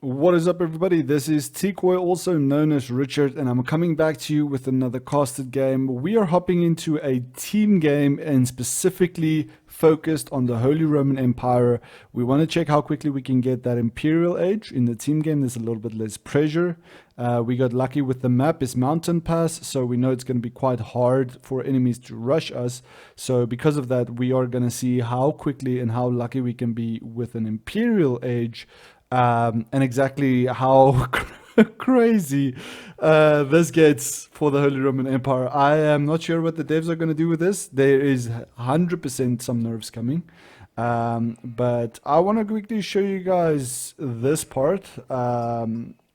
What is up, everybody? This is TCOY, also known as Richard, and I'm coming back to you with another casted game. We are hopping into a team game and specifically focused on the Holy Roman Empire. We want to check how quickly we can get that Imperial Age. In the team game, there's a little bit less pressure. We got lucky with the map is Mountain Pass, so we know it's going to be quite hard for enemies to rush us. So because of that, we are going to see how quickly and how lucky we can be with an Imperial Age. And exactly how crazy this gets for the Holy Roman Empire. I am not sure what the devs are going to do with this. There is 100% some nerfs coming. But I want to quickly show you guys this part.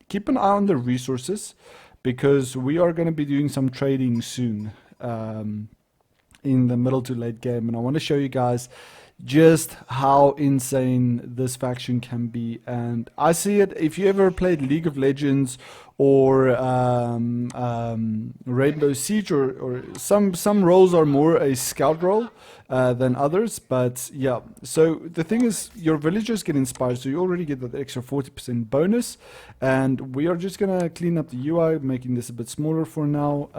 Keep an eye on the resources because we are going to be doing some trading soon in the middle to late game. And I want to show you guys just how insane this faction can be. And I see it, if you ever played League of Legends or Rainbow Siege, or some roles are more a scout role than others. But yeah, so the thing is, your villagers get inspired, so you already get that extra 40% bonus. And we are just gonna clean up the UI, making this a bit smaller for now.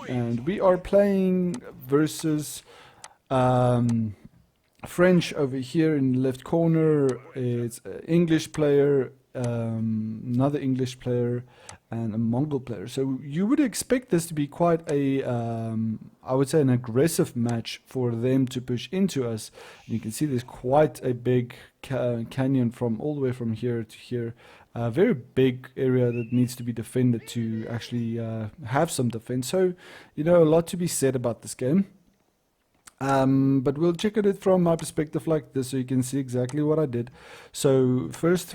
And we are playing versus French over here in the left corner. It's an English player, another English player, and a Mongol player. So you would expect this to be quite a, I would say, an aggressive match for them to push into us. And you can see there's quite a big canyon from all the way from here to here. A very big area that needs to be defended to actually have some defense. So, you know, a lot to be said about this game. But we'll check at it from my perspective like this so you can see exactly what I did. So first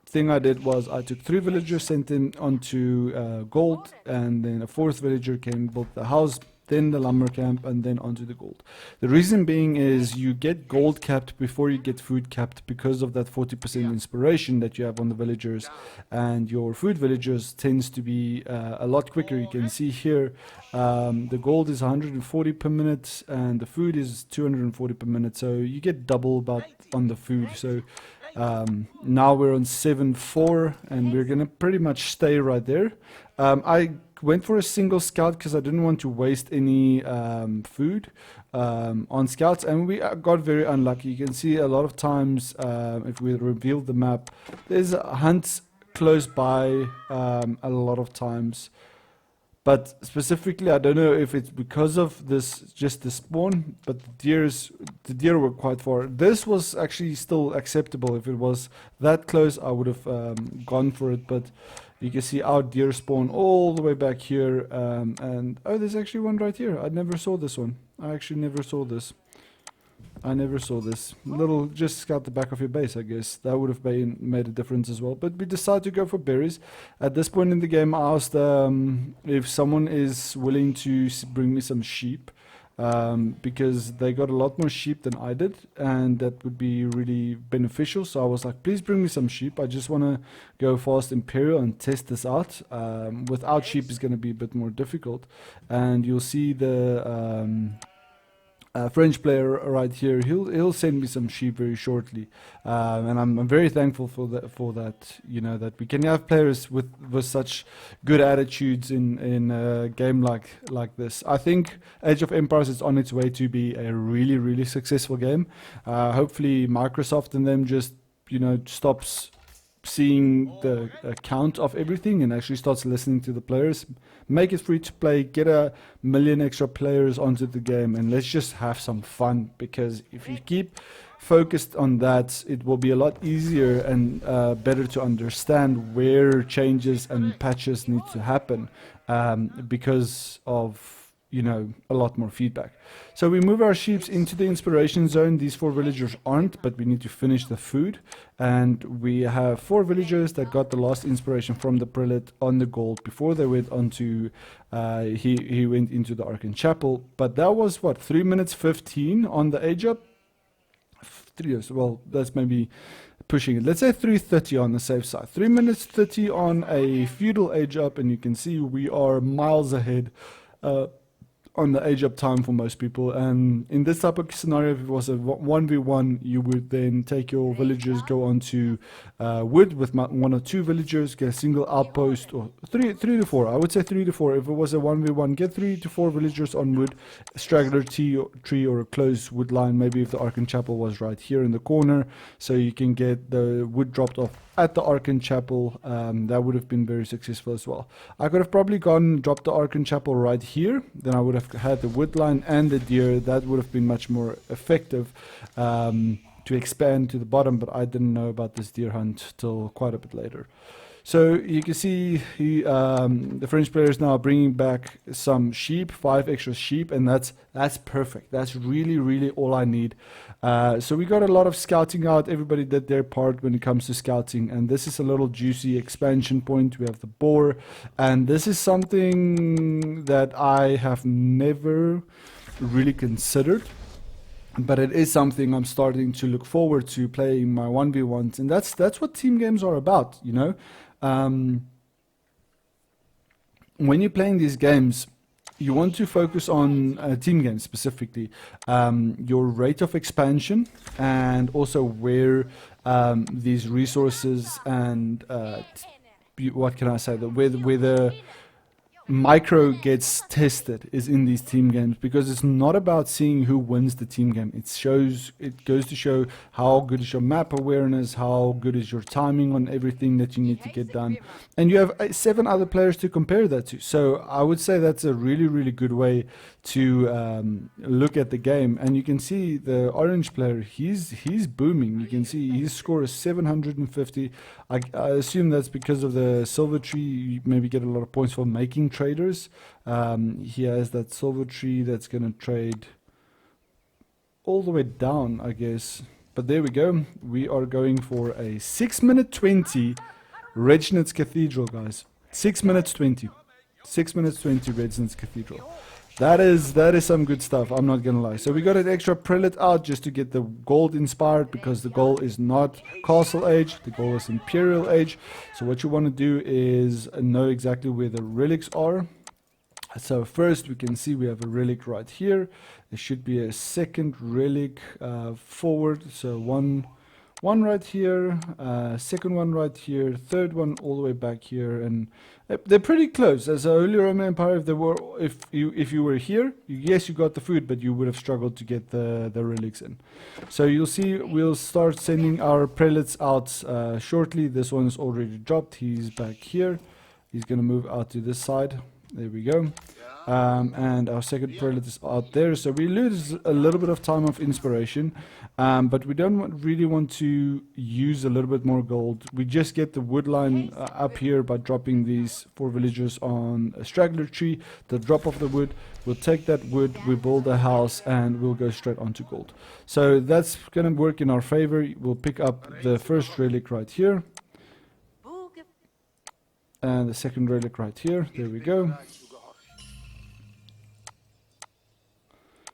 thing I did was I took 3 villagers, sent them onto gold, and then a 4th villager came, built the house, then the lumber camp, and then onto the gold. The reason being is you get gold capped before you get food capped because of that 40% inspiration that you have on the villagers, and your food villagers tends to be a lot quicker. You can see here the gold is 140 per minute and the food is 240 per minute, so you get double about on the food. So now we're on 7-4 and we're gonna pretty much stay right there. I went for a single scout because I didn't want to waste any food on scouts, and we got very unlucky. You can see a lot of times if we reveal the map, there's hunts close by a lot of times. But specifically, I don't know if it's because of this, just the spawn, but the deer were quite far. This was actually still acceptable. If it was that close, I would have gone for it. But you can see our deer spawn all the way back here. And oh, there's actually one right here. I never saw this one. I actually never saw this. I never saw this. Little, just scout the back of your base, I guess. That would have made a difference as well. But we decided to go for berries. At this point in the game, I asked if someone is willing to bring me some sheep. Because they got a lot more sheep than I did, and that would be really beneficial. So I was like, please bring me some sheep. I just want to go fast Imperial and test this out. Without sheep is going to be a bit more difficult. And you'll see the French player right here. He'll send me some sheep very shortly, and I'm very thankful for that. You know, that we can have players with such good attitudes in a game like this. I think Age of Empires is on its way to be a really successful game. Hopefully Microsoft and them just, you know, stops seeing the count of everything and actually starts listening to the players. Make it free to play, get 1 million extra players onto the game, and let's just have some fun. Because if you keep focused on that, it will be a lot easier and better to understand where changes and patches need to happen because of, you know, a lot more feedback. So we move our sheep into the inspiration zone. These 4 villagers aren't, but we need to finish the food. And we have 4 villagers that got the last inspiration from the prelate on the gold before they went on to, he went into the Arcan Chapel. But that was what, 3 minutes 15 on the age up? 3 years, well, that's maybe pushing it. Let's say 3:30 on the safe side. 3 minutes 30 on a feudal age up, and you can see we are miles ahead on the age up time for most people. And in this type of scenario, if it was a 1v1, you would then take your villagers, go onto wood with one or two villagers, get a single outpost, or three to four. I would say 3 to 4. If it was a 1v1, get 3 to 4 villagers on wood, a straggler tree or a closed wood line. Maybe if the Archon Chapel was right here in the corner, so you can get the wood dropped off at the Archon Chapel. That would have been very successful as well. I could have probably gone and dropped the Archon Chapel right here. Then I would have had the wood line and the deer. That would have been much more effective to expand to the bottom, but I didn't know about this deer hunt till quite a bit later. So you can see the French player is now bringing back some sheep, 5 extra sheep, and that's perfect. That's really all I need. So we got a lot of scouting out. Everybody did their part when it comes to scouting, and this is a little juicy expansion point. We have the boar, and this is something that I have never really considered. But it is something I'm starting to look forward to, playing my 1v1s, and that's what team games are about, you know. When you're playing these games, you want to focus on team games specifically, your rate of expansion, and also where these resources and what can I say, where the micro gets tested is in these team games, because it's not about seeing who wins the team game. It goes to show how good is your map awareness, how good is your timing on everything that you need to get done, and you have 7 other players to compare that to. So I would say that's a really good way to look at the game. And you can see the orange player, he's booming. You can see his score is 750. I assume that's because of the silver tree. You maybe get a lot of points for making traders. He has that silver tree that's going to trade all the way down, I guess. But there we go. We are going for a 6 minute 20 Regnitz Cathedral, guys. 6 minutes 20. 6 minutes 20 Regnitz Cathedral. That is some good stuff, I'm not gonna lie. So we got an extra prelate out just to get the gold inspired, because the goal is not castle age, the goal is imperial age. So what you want to do is know exactly where the relics are. So first we can see we have a relic right here. There should be a second relic forward. So one right here, second one right here, third one all the way back here, and they're pretty close. As a Holy Roman Empire, if you were here, yes, you got the food, but you would have struggled to get the relics in. So you'll see we'll start sending our prelates out shortly. This one is already dropped. He's back here. He's gonna move out to this side. There we go. And our second prelate is out there, so we lose a little bit of time of inspiration, but we don't really want to use a little bit more gold. We just get the wood line up here by dropping these 4 villagers on a straggler tree. The drop of the wood, we'll take that wood, we build a house, and we'll go straight onto gold. So that's gonna work in our favor. We'll pick up the first relic right here, and the second relic right here. There we go.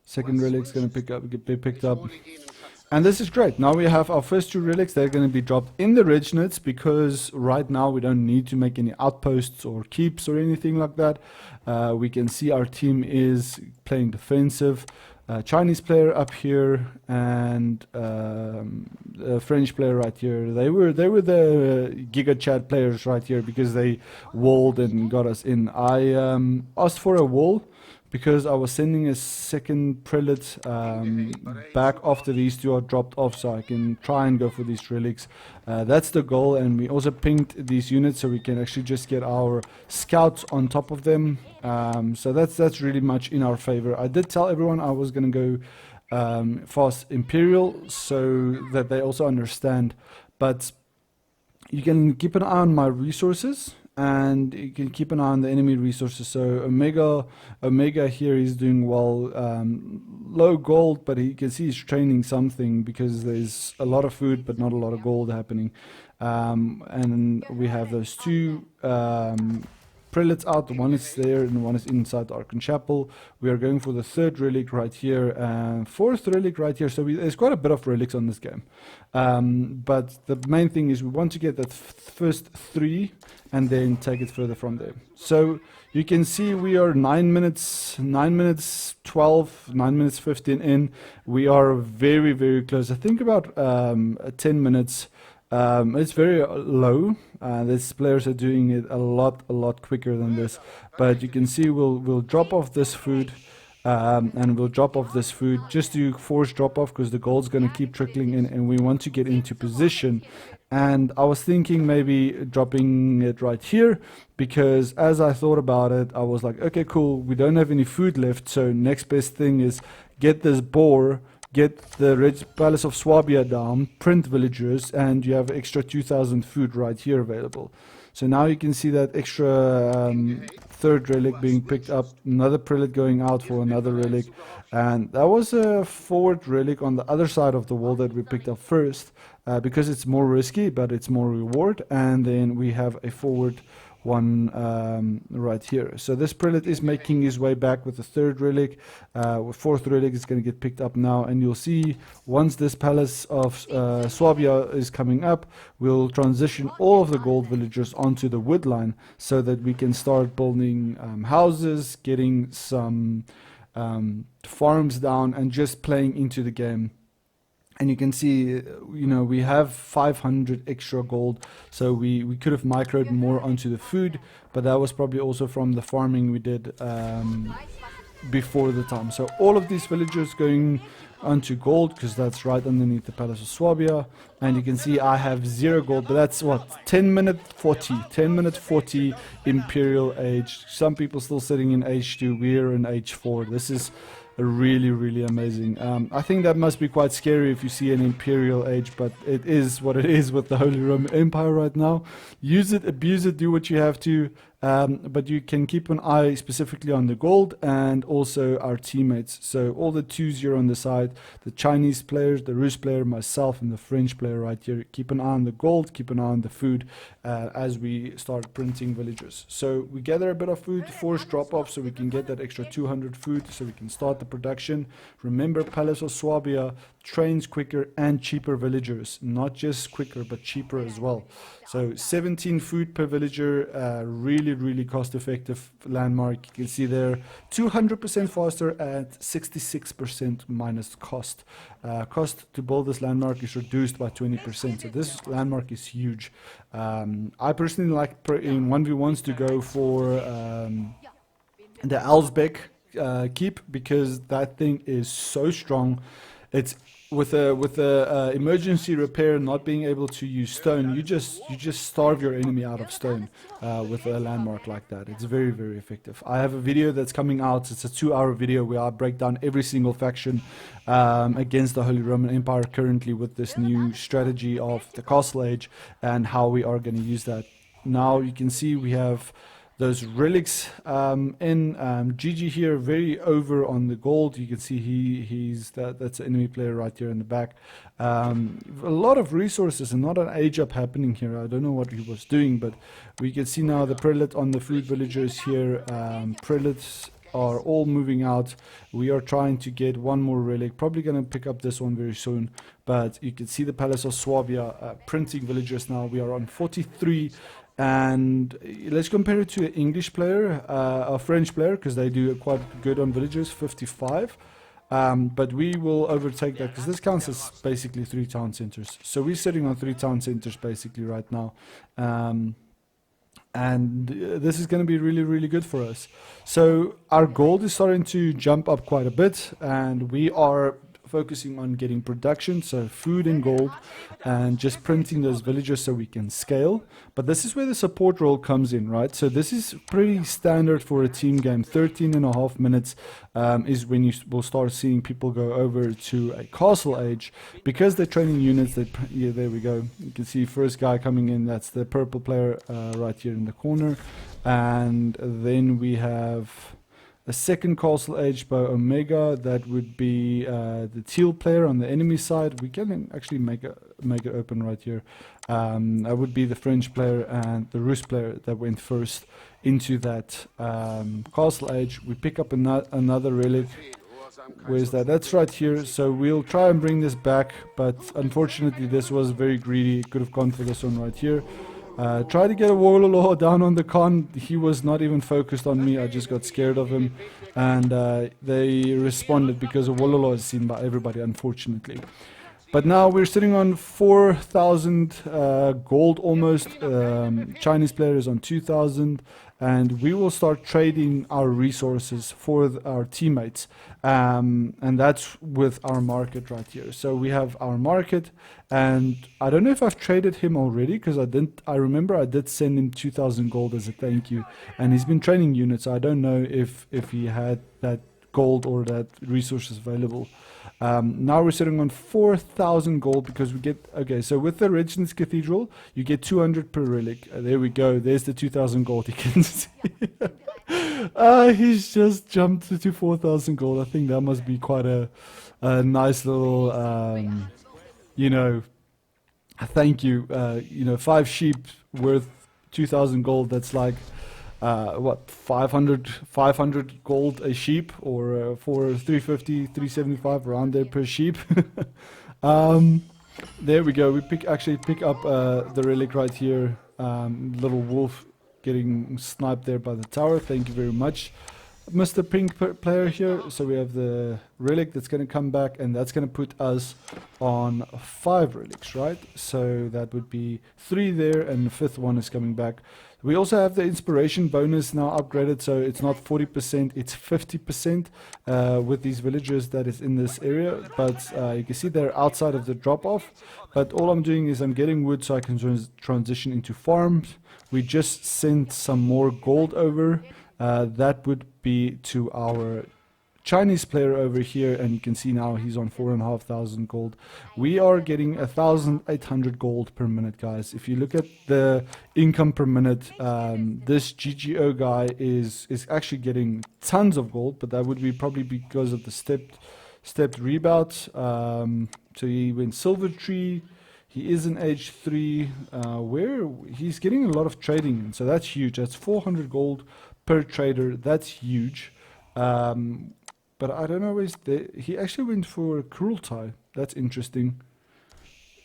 Second relic's going to be picked up. And this is great. Now we have our first 2 relics. They're going to be dropped in the Regnitz, because right now we don't need to make any outposts or keeps or anything like that. We can see our team is playing defensive. Chinese player up here, and a French player right here. They were the Giga Chat players right here, because they walled and got us in. I asked for a wall, because I was sending a second prelate back after these 2 are dropped off, so I can try and go for these relics. That's the goal, and we also pinged these units so we can actually just get our scouts on top of them. So that's really much in our favor. I did tell everyone I was going to go fast Imperial, so that they also understand. But you can keep an eye on my resources, and you can keep an eye on the enemy resources. So Omega here is doing well, low gold, but you can see he's training something, because there's a lot of food but not a lot of gold happening. And we have those 2 prelates out. One is there and one is inside the Archon Chapel. We are going for the third relic right here and fourth relic right here. So there's quite a bit of relics on this game. But the main thing is we want to get that first 3 and then take it further from there. So you can see we are 9 minutes 12, 9 minutes 15 in. We are very, very close. I think about 10 minutes. It's very low. These players are doing it a lot quicker than this. But you can see we'll drop off this food. And we'll drop off this food just to force drop off because the gold's going to keep trickling in and we want to get into position. And I was thinking maybe dropping it right here because as I thought about it, I was like, okay, cool, we don't have any food left, so next best thing is get this boar, get the Red Palace of Swabia down, print villagers, and you have extra 2,000 food right here available. So now you can see that extra third relic being picked up, another prelate going out for another relic, and that was a forward relic on the other side of the wall that we picked up first because it's more risky but it's more reward, and then we have a forward one right here. So this prelate is making his way back with the third relic. Fourth relic is going to get picked up now, and you'll see once this Palace of Swabia is coming up, we'll transition all of the gold villagers onto the wood line so that we can start building houses, getting some farms down, and just playing into the game. And you can see, you know, we have 500 extra gold, so we could have microed more onto the food, but that was probably also from the farming we did before the time. So all of these villagers going onto gold because that's right underneath the Palace of Swabia, and you can see I have 0 gold, but that's what, 10 minute 40 Imperial Age. Some people still sitting in age 2, we're in age 4. This is really amazing. I think that must be quite scary if you see an Imperial Age, but it is what it is with the Holy Roman Empire right now. Use it, abuse it, do what you have to, but you can keep an eye specifically on the gold and also our teammates. So all the 2-0 on the side, the Chinese players, the Rus player, myself, and the French player right here. Keep an eye on the gold, keep an eye on the food as we start printing villagers. So we gather a bit of food, force drop off so we can get that extra 200 food so we can start the production. Remember, Palace of Swabia trains quicker and cheaper villagers, not just quicker but cheaper as well. So 17 food per villager, really cost effective landmark. You can see there 200% faster at 66% minus cost. Cost to build this landmark is reduced by 20%, so this landmark is huge. I personally like in 1v1s to go for the Alsbeck keep because that thing is so strong. It's with a emergency repair, not being able to use stone, you just starve your enemy out of stone with a landmark like that. It's very effective. I have a video that's coming out. It's a 2-hour video where I break down every single faction against the Holy Roman Empire currently with this new strategy of the Castle Age and how we are going to use that. Now you can see we have those relics in GG here, very over on the gold. You can see that's an enemy player right here in the back. A lot of resources and not an age up happening here. I don't know what he was doing, but we can see now the prelate on the food villagers here. Prelates are all moving out. We are trying to get one more relic, probably going to pick up this one very soon, but you can see the Palace of Swabia printing villagers now. We are on 43. And let's compare it to an English player, a French player, because they do quite good on villagers, 55. But we will overtake that because this counts as basically 3 town centers. So we're sitting on 3 town centers basically right now. And this is going to be really good for us. So our gold is starting to jump up quite a bit, and we are focusing on getting production, so food and gold, and just printing those villagers so we can scale. But this is where the support role comes in, right? So this is pretty standard for a team game. 13.5 minutes is when you will start seeing people go over to a castle age because they're training units. Yeah, there we go. You can see first guy coming in. That's the purple player right here in the corner, and then we have a second castle age by Omega. That would be the teal player on the enemy side. We can actually make make it open right here. That would be the French player and the Rus player that went first into that castle age. We pick up another relic. Where's that? That's right here. So we'll try and bring this back, but unfortunately this was very greedy. Could have gone for this one right here. Try to get a Warlord down on the con. He was not even focused on me. I just got scared of him, and they responded because a Warlord is seen by everybody, unfortunately. But now we're sitting on 4,000 gold almost. Chinese players on 2,000, and we will start trading our resources for our teammates, and that's with our market right here. So we have our market, and I don't know if I've traded him already, because I remember I did send him 2,000 gold as a thank you, and he's been training units. So I don't know if he had that gold or that resources available. Now we're sitting on 4,000 gold because we get, okay, so with the Regency Cathedral, you get 200 per relic. There we go. There's the 2,000 gold. You can see. He's just jumped to 4,000 gold. I think that must be quite a nice little, you know, thank you. You know, 5 sheep worth 2,000 gold. That's like, what, 500 gold a sheep, or for 350, 375 around there per sheep. There we go. We actually pick up the relic right here. Little wolf getting sniped there by the tower. Thank you very much, Mr. Pink player here. So we have the relic that's going to come back, and that's going to put us on 5 relics, right? So that would be 3 there, and the 5th one is coming back. We also have the inspiration bonus now upgraded, so it's not 40%, it's 50% with these villagers that is in this area. But you can see they're outside of the drop-off. But all I'm doing is I'm getting wood so I can transition into farms. We just sent some more gold over. That would be to our Chinese player over here, and you can see now he's on 4,500 gold. We are getting 1,800 gold per minute, guys. If you look at the income per minute, this GGO guy is actually getting tons of gold, but that would be probably because of the stepped rebound. So he went silver tree. He is in age 3, where he's getting a lot of trading, and so that's huge. That's 400 gold per trader. That's huge. But I don't know, he actually went for Cruelty. That's interesting.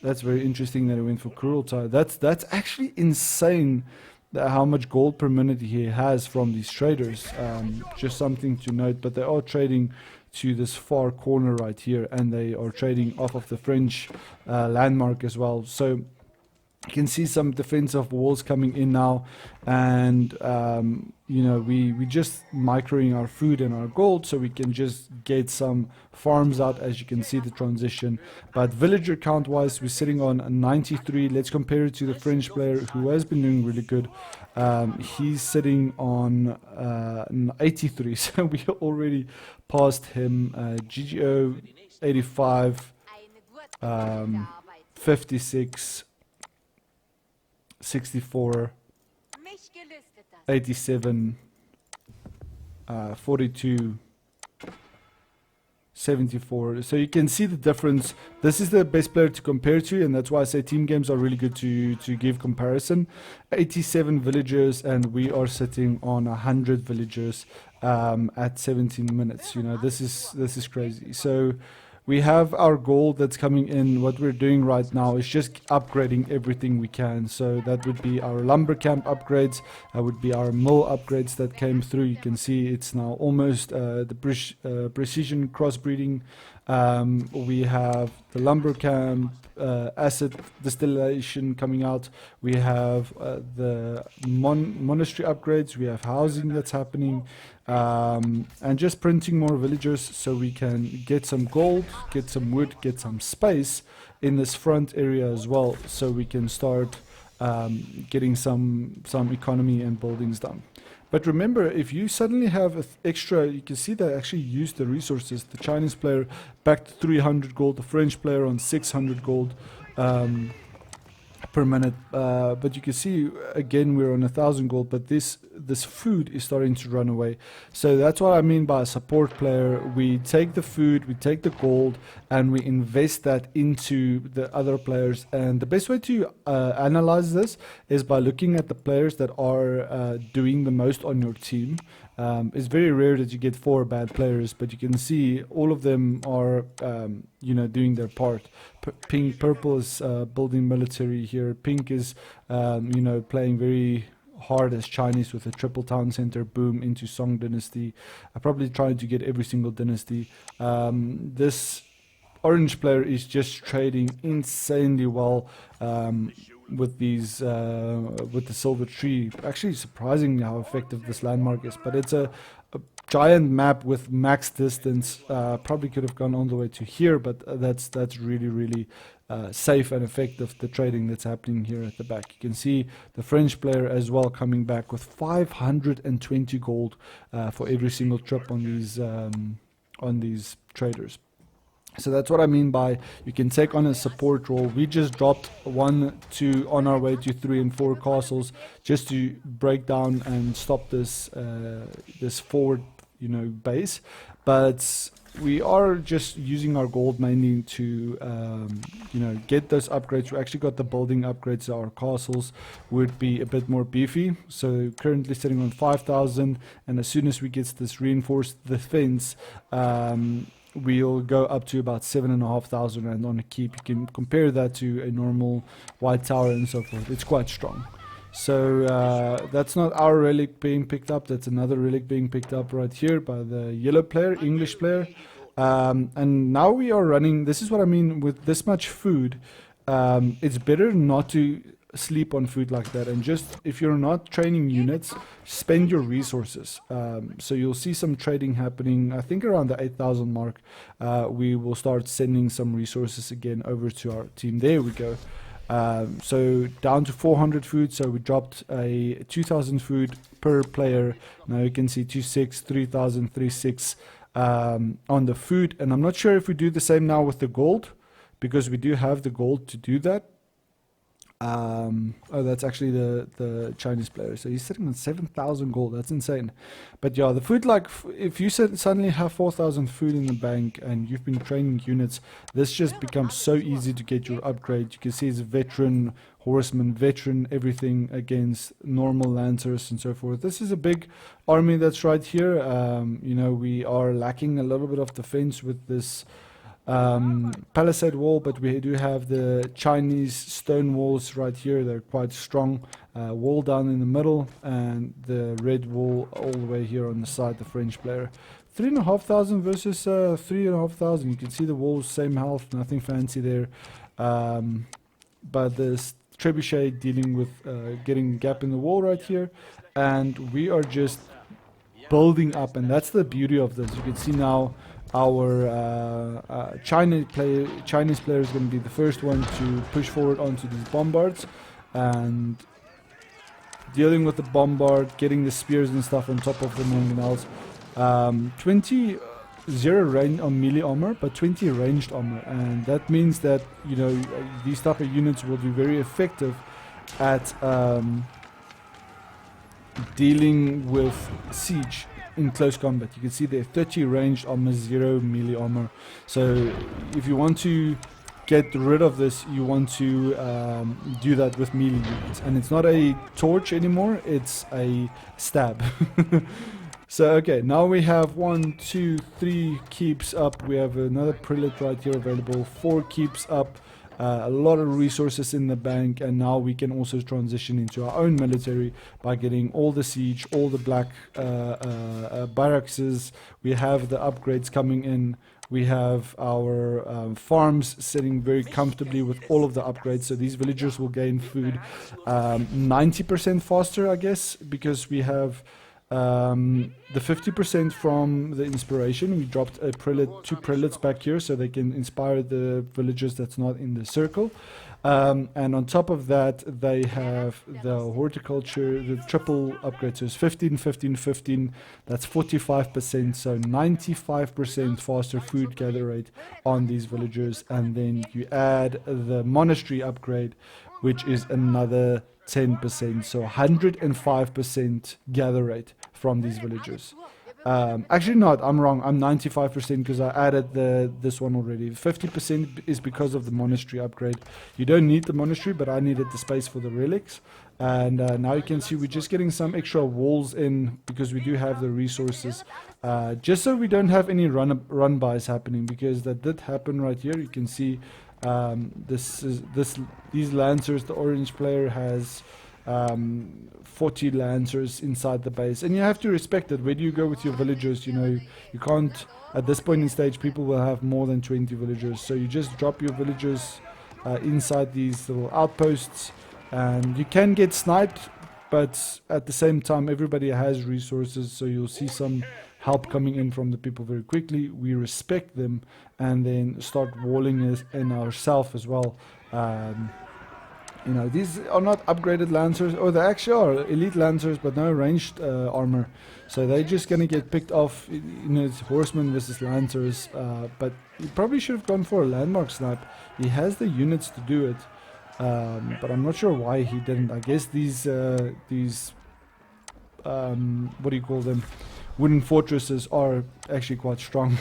That's very interesting that he went for Cruelty. That's actually insane how much gold per minute he has from these traders. Just something to note. But they are trading to this far corner right here, and they are trading off of the French landmark as well. So you can see some defensive walls coming in now, and you know, we just microing our food and our gold so we can just get some farms out, as you can see the transition. But villager count wise, we're sitting on 93. Let's compare it to the French player who has been doing really good. He's sitting on 83, so we already passed him. GGO 85, 56, 64, 87, 42, 74. So you can see the difference. This is the best player to compare to, and that's why I say team games are really good to give comparison. 87 villagers, and we are sitting on 100 villagers at 17 minutes. You know, this is crazy. So we have our gold that's coming in. What we're doing right now is just upgrading everything we can. So that would be our lumber camp upgrades. That would be our mill upgrades that came through. You can see it's now almost the precision crossbreeding. We have the lumber camp, acid distillation coming out. We have the monastery upgrades. We have housing that's happening. And just printing more villagers so we can get some gold, get some wood, get some space in this front area as well, so we can start getting some economy and buildings done. But remember, if you suddenly have extra, you can see they actually use the resources. The Chinese player back to 300 gold, the French player on 600 gold per minute. But you can see again we're on 1,000 gold. But this food is starting to run away. So that's what I mean by a support player. We take the food, we take the gold, and we invest that into the other players. And the best way to analyze this is by looking at the players that are doing the most on your team. It's very rare that you get 4 bad players, but you can see all of them are, doing their part. Purple is building military here. Pink is, playing very hard as Chinese with a triple town center boom into Song dynasty. I'm probably trying to get every single dynasty. This orange player is just trading insanely well. With these with the silver tree. Actually surprisingly how effective this landmark is, but it's a giant map with max distance. Probably could have gone all the way to here, but that's really safe and effective, the trading that's happening here at the back. You can see the French player as well coming back with 520 gold for every single trip on these traders. So that's what I mean by you can take on a support role. We just dropped 1, 2 on our way to 3 and 4 castles just to break down and stop this this forward base. But we are just using our gold mainly to get those upgrades. We actually got the building upgrades, so our castles would be a bit more beefy. So currently sitting on 5,000, and as soon as we get this reinforced defense, we'll go up to about 7,500 and on a keep. You can compare that to a normal white tower and so forth. It's quite strong. So that's not our relic being picked up. That's another relic being picked up right here by the yellow player, English player. And now we are running. This is what I mean with this much food. It's better not to sleep on food like that, and just if you're not training units, spend your resources. So you'll see some trading happening. I think around the 8,000 mark we will start sending some resources again over to our team. There we go. So down to 400 food, so we dropped a 2,000 food per player. Now you can see 2,600, 3,000, 3,600 on the food, and I'm not sure if we do the same now with the gold, because we do have the gold to do that. Oh, that's actually the Chinese player. So he's sitting on 7,000 gold. That's insane. But yeah, the food, like, if you suddenly have 4,000 food in the bank and you've been training units, this just becomes so easy to get your upgrade. You can see it's veteran, horseman, veteran, everything against normal lancers and so forth. This is a big army that's right here. We are lacking a little bit of defense with this palisade wall, but we do have the Chinese stone walls right here. They're quite strong. Wall down in the middle, and the red wall all the way here on the side, the French player. 3,500 versus 3,500. You can see the walls, same health, nothing fancy there. But this trebuchet dealing with getting gap in the wall right here, and we are just building up, and that's the beauty of this. You can see now our Chinese player is going to be the first one to push forward onto these bombards and dealing with the bombard, getting the spears and stuff on top of the mangonels. 20 0 range on melee armor, but 20 ranged armor, and that means that these type of units will be very effective at dealing with siege in close combat. You can see there 30 ranged armor, 0 melee armor. So if you want to get rid of this, you want to do that with melee units, and it's not a torch anymore, it's a stab. So okay, now we have 1, 2, 3 keeps up. We have another prelate right here available, 4 keeps up. A lot of resources in the bank, and now we can also transition into our own military by getting all the siege, all the black barracks. We have the upgrades coming in. We have our farms sitting very comfortably with all of the upgrades, so these villagers will gain food 90% faster, I guess, because we have the 50% from the inspiration. We dropped a prelate, 2 prelates back here, so they can inspire the villagers that's not in the circle. And on top of that, they have the horticulture, the triple upgrade. So it's 15, 15, 15. That's 45%. So 95% faster food gather rate on these villagers. And then you add the monastery upgrade, which is another 10%. So 105% gather rate from these villagers. Actually not, I'm wrong, I'm 95% because I added this one already. 50% is because of the monastery upgrade. You don't need the monastery, but I needed the space for the relics. And now you can see we're just getting some extra walls in because we do have the resources. Just so we don't have any run bys happening, because that did happen right here. You can see these lancers, the orange player has 40 lancers inside the base, and you have to respect it. Where do you go with your villagers? You know, you can't, at this point in stage, people will have more than 20 villagers, so you just drop your villagers inside these little outposts, and you can get sniped, but at the same time everybody has resources, so you'll see some help coming in from the people very quickly. We respect them and then start walling it in ourselves as well. You know, these are not upgraded lancers, or they actually are elite lancers, but no ranged armor. So they're just gonna get picked off. You know, it's horsemen versus lancers. But he probably should have gone for a landmark snipe. He has the units to do it, but I'm not sure why he didn't. I guess these what do you call them? Wooden fortresses are actually quite strong.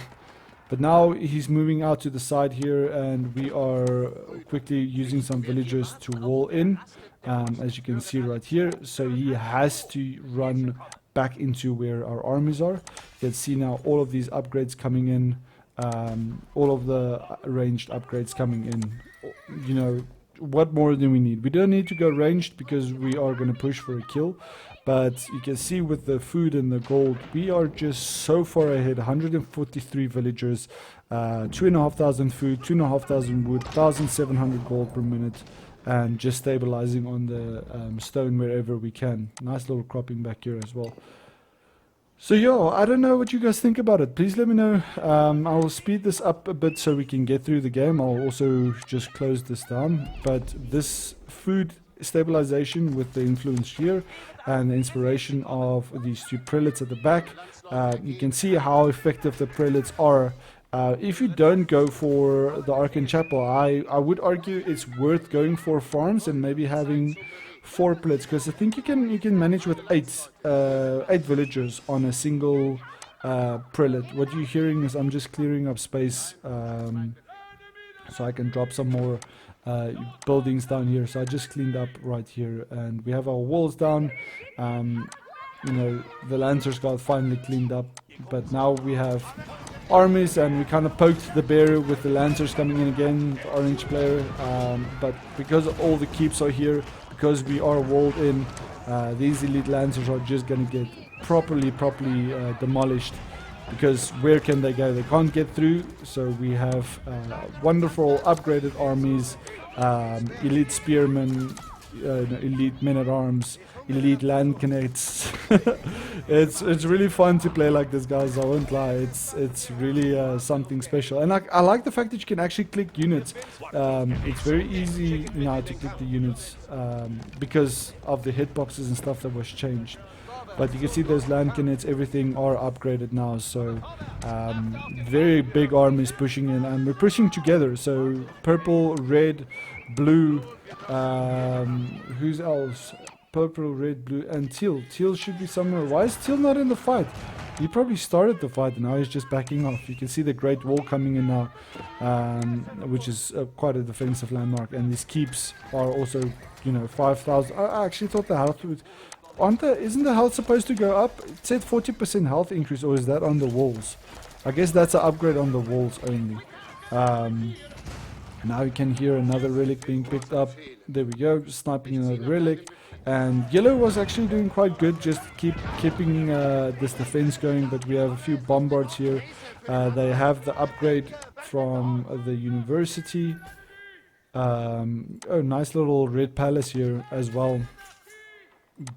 But now he's moving out to the side here, and we are quickly using some villagers to wall in, as you can see right here. So he has to run back into where our armies are. You can see now all of these upgrades coming in, all of the ranged upgrades coming in. You know, what more do we need? We don't need to go ranged because we are going to push for a kill. But you can see with the food and the gold, we are just so far ahead. 143 villagers, 2,500 food, 2,500 wood, 1,700 gold per minute, and just stabilizing on the stone wherever we can. Nice little cropping back here as well. So yeah, I don't know what you guys think about it. Please let me know. I'll speed this up a bit so we can get through the game. I'll also just close this down. But this food stabilization with the influence here and the inspiration of these two prelates at the back, you can see how effective the prelates are. If you don't go for the Archon Chapel, I would argue it's worth going for farms and maybe having 4 prelates, because I think you can manage with 8 villagers on a single prelate. What you're hearing is I'm just clearing up space so I can drop some more buildings down here. So I just cleaned up right here, and we have our walls down. You know, the lancers got finally cleaned up, but now we have armies, and we kind of poked the bear with the lancers coming in again, the orange player. But because all the keeps are here, because we are walled in, these elite lancers are just gonna get properly demolished. Because where can they go? They can't get through. So we have wonderful upgraded armies, elite spearmen, elite men-at-arms, elite land-connects. It's really fun to play like this, guys. I won't lie. It's really something special. And I like the fact that you can actually click units. It's very easy now to click the units because of the hitboxes and stuff that was changed. But you can see those land cannons, everything are upgraded now. So very big armies pushing in, and we're pushing together. So purple, red, blue, who's else? Purple, red, blue, and teal. Teal should be somewhere. Why is Teal not in the fight? He probably started the fight and now he's just backing off. You can see the Great Wall coming in now, which is quite a defensive landmark. And these keeps are also, you know, 5,000. I actually thought the health would... Isn't the health supposed to go up? It said 40% health increase, or is that on the walls? I guess that's an upgrade on the walls only. Now you can hear another relic being picked up. There we go, sniping another relic. And yellow was actually doing quite good, just keeping this defense going. But we have a few bombards here. They have the upgrade from the university. Oh, nice little red palace here as well.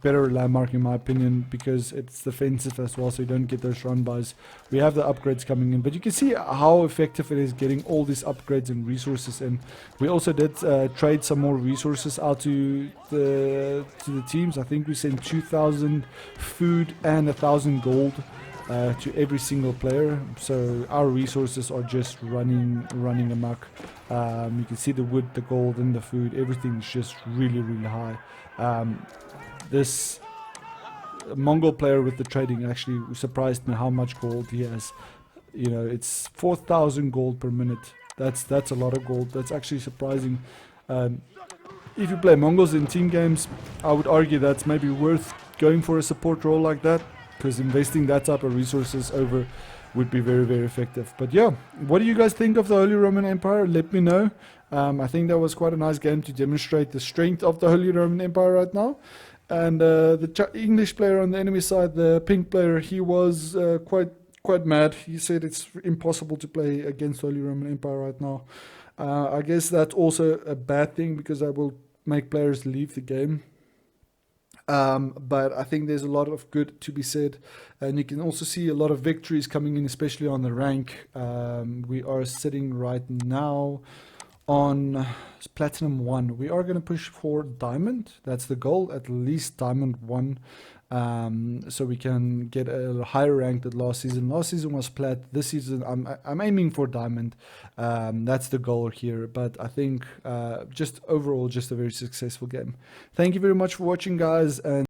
Better landmark in my opinion, because it's defensive as well, so you don't get those run-bys. We have the upgrades coming in, but you can see how effective it is getting all these upgrades and resources in. We also did trade some more resources out to the teams. I think we sent 2,000 food and 1,000 gold to every single player. So our resources are just running amok. You can see the wood, the gold, and the food. Everything's just really high. This Mongol player with the trading actually surprised me how much gold he has. You know, it's 4,000 gold per minute. That's a lot of gold. That's actually surprising. If you play Mongols in team games, I would argue that's maybe worth going for a support role like that, because investing that type of resources over would be very effective. But yeah, what do you guys think of the Holy Roman Empire? Let me know. I think that was quite a nice game to demonstrate the strength of the Holy Roman Empire right now. And the English player on the enemy side, the pink player, he was quite mad. He said it's impossible to play against the Holy Roman Empire right now. I guess that's also a bad thing, because that will make players leave the game. But I think there's a lot of good to be said, and you can also see a lot of victories coming in, especially on the rank. We are sitting right now on Platinum 1. We are going to push for Diamond. That's the goal, at least Diamond 1. So we can get a higher rank than last season. Last season was Plat. This season I'm aiming for Diamond. That's the goal here. But I think just overall, just a very successful game. Thank you very much for watching, guys, and